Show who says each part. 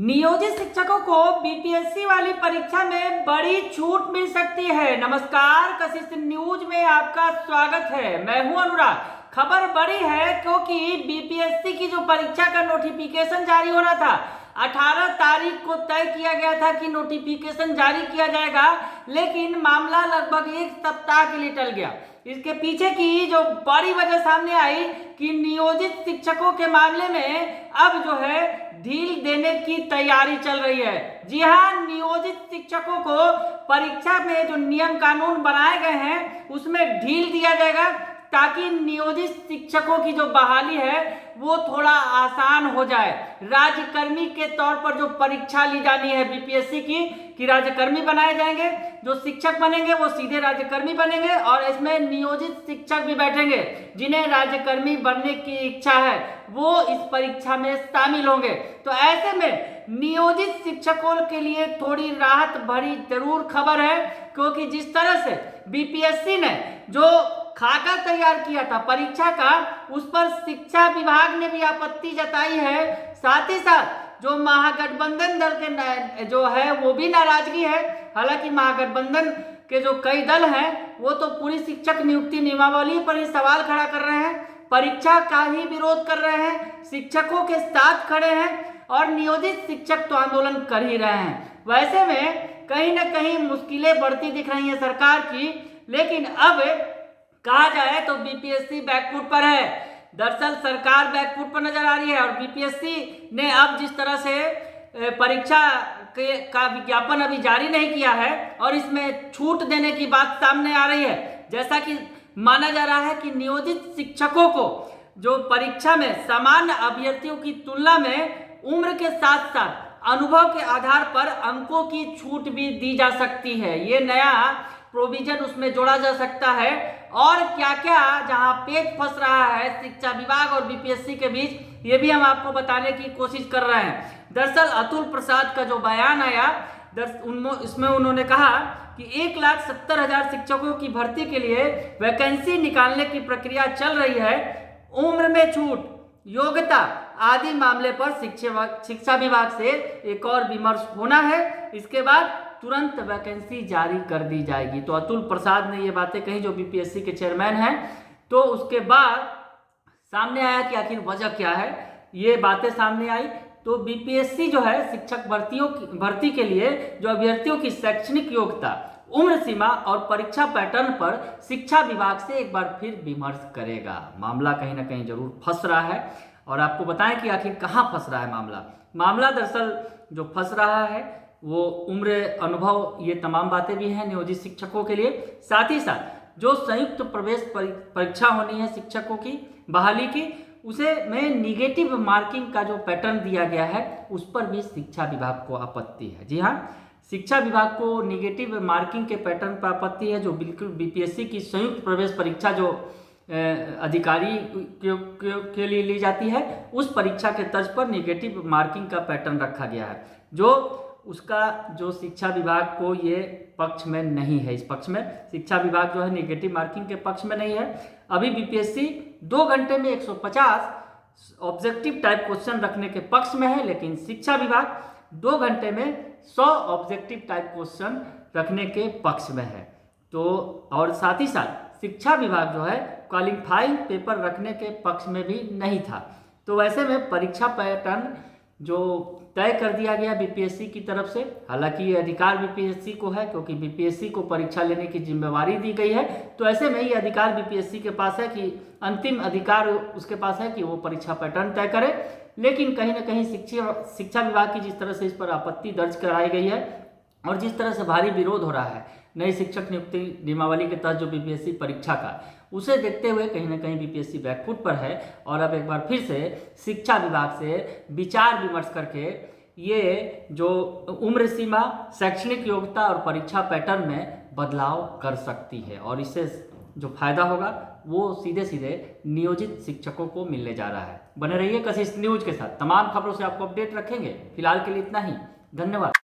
Speaker 1: नियोजित शिक्षकों को बीपीएससी वाली परीक्षा में बड़ी छूट मिल सकती है। नमस्कार, कशिश न्यूज में आपका स्वागत है। मैं हूं अनुराग। खबर बड़ी है क्योंकि बीपीएससी की जो परीक्षा का नोटिफिकेशन जारी हो रहा था, 18 तारीख को तय किया गया था कि नोटिफिकेशन जारी किया जाएगा, लेकिन मामला लगभग एक सप्ताह के लिए टल गया। इसके पीछे की जो बड़ी वजह सामने आई कि नियोजित शिक्षकों के मामले में अब जो है ढील देने की तैयारी चल रही है। जी हाँ, नियोजित शिक्षकों को परीक्षा में जो नियम कानून बनाए गए हैं उसमें ढील दिया जाएगा, ताकि नियोजित शिक्षकों की जो बहाली है वो थोड़ा आसान हो जाए। राज्यकर्मी के तौर पर जो परीक्षा ली जानी है बीपीएससी की, कि राज्यकर्मी बनाए जाएंगे, जो शिक्षक बनेंगे वो सीधे राज्यकर्मी बनेंगे, और इसमें नियोजित शिक्षक भी बैठेंगे जिन्हें राज्यकर्मी बनने की इच्छा है, वो इस परीक्षा में शामिल होंगे। तो ऐसे में नियोजित शिक्षकों के लिए थोड़ी राहत भरी जरूर खबर है, क्योंकि जिस तरह से बीपीएससी ने जो खाका तैयार किया था परीक्षा का, उस पर शिक्षा विभाग ने भी आपत्ति जताई है। साथ ही साथ जो महागठबंधन दल के जो है वो भी नाराजगी है। हालांकि महागठबंधन के जो कई दल हैं वो तो पूरी शिक्षक नियुक्ति नियमावली पर ही सवाल खड़ा कर रहे हैं, परीक्षा का ही विरोध कर रहे हैं, शिक्षकों के साथ खड़े हैं, और नियोजित शिक्षक तो आंदोलन कर ही रहे हैं। वैसे में कहीं ना कहीं मुश्किलें बढ़ती दिख रही हैं सरकार की। लेकिन अब कहा जाए तो बीपीएससी बैकफुट पर है। दरअसल सरकार बैकफुट पर नजर आ रही है, और बीपीएससी ने अब जिस तरह से परीक्षा का विज्ञापन अभी जारी नहीं किया है और इसमें छूट देने की बात सामने आ रही है। जैसा कि माना जा रहा है कि नियोजित शिक्षकों को जो परीक्षा में सामान्य अभ्यर्थियों की तुलना में उम्र के साथ साथ अनुभव के आधार पर अंकों की छूट भी दी जा सकती है। ये नया प्रोविजन उसमें जोड़ा जा सकता है। और क्या क्या जहां पेच फंस रहा है शिक्षा विभाग और बीपीएससी के बीच, ये भी हम आपको बताने की कोशिश कर रहे हैं। दरअसल अतुल प्रसाद का जो बयान आया, इसमें उन्होंने कहा कि 1,70,000 शिक्षकों की भर्ती के लिए वैकेंसी निकालने की प्रक्रिया चल रही है। उम्र में छूट, योग्यता आदि मामले पर शिक्षा विभाग से एक और विमर्श होना है। इसके बाद तुरंत वैकेंसी जारी कर दी जाएगी। तो अतुल प्रसाद ने ये बातें कही, जो बीपीएससी के चेयरमैन हैं। तो उसके बाद सामने आया कि आखिर वजह क्या है। ये बातें सामने आई तो बीपीएससी जो है शिक्षक भर्ती के लिए जो अभ्यर्थियों की शैक्षणिक योग्यता, उम्र सीमा और परीक्षा पैटर्न पर शिक्षा विभाग से एक बार फिर विमर्श करेगा। मामला कहीं ना कहीं जरूर फंस रहा है, और आपको बताएं कि आखिर कहाँ फंस रहा है मामला दरअसल जो फंस रहा है वो उम्र, अनुभव, ये तमाम बातें भी हैं नियोजित शिक्षकों के लिए। साथ ही साथ जो संयुक्त प्रवेश परीक्षा होनी है शिक्षकों की बहाली की, उसे में निगेटिव मार्किंग का जो पैटर्न दिया गया है उस पर भी शिक्षा विभाग को आपत्ति है। जी हाँ, शिक्षा विभाग को निगेटिव मार्किंग के पैटर्न पर आपत्ति है, जो बिल्कुल बीपीएससी की संयुक्त प्रवेश परीक्षा जो अधिकारी के लिए ली जाती है, उस परीक्षा के तर्ज पर निगेटिव मार्किंग का पैटर्न रखा गया है, जो उसका जो शिक्षा विभाग को ये पक्ष में नहीं है। इस पक्ष में शिक्षा विभाग जो है निगेटिव मार्किंग के पक्ष में नहीं है। अभी बीपीएससी 2 घंटे में 150 ऑब्जेक्टिव टाइप क्वेश्चन रखने के पक्ष में है, लेकिन शिक्षा विभाग 2 घंटे में 100 ऑब्जेक्टिव टाइप क्वेश्चन रखने के पक्ष में है। तो और साथ ही साथ शिक्षा विभाग जो है क्वालिफाइंग पेपर रखने के पक्ष में भी नहीं था। तो वैसे में परीक्षा पैटर्न जो तय कर दिया गया बीपीएससी की तरफ से, हालांकि ये अधिकार बीपीएससी को है क्योंकि बीपीएससी को परीक्षा लेने की जिम्मेवारी दी गई है। तो ऐसे में ये अधिकार बीपीएससी के पास है, कि अंतिम अधिकार उसके पास है कि वो परीक्षा पैटर्न तय करे। लेकिन कहीं ना कहीं शिक्षा विभाग की जिस तरह से इस पर आपत्ति दर्ज कराई गई है और जिस तरह से भारी विरोध हो रहा है नई शिक्षक नियुक्ति नियमावली के तहत जो बीपीएससी परीक्षा का, उसे देखते हुए कहीं ना कहीं बीपीएससी बैकफुट पर है। और अब एक बार फिर से शिक्षा विभाग से विचार विमर्श करके ये जो उम्र सीमा, शैक्षणिक योग्यता और परीक्षा पैटर्न में बदलाव कर सकती है, और इससे जो फायदा होगा वो सीधे सीधे नियोजित शिक्षकों को मिलने जा रहा है। बने रहिए कशिश न्यूज के साथ, तमाम खबरों से आपको अपडेट रखेंगे। फिलहाल के लिए इतना ही, धन्यवाद।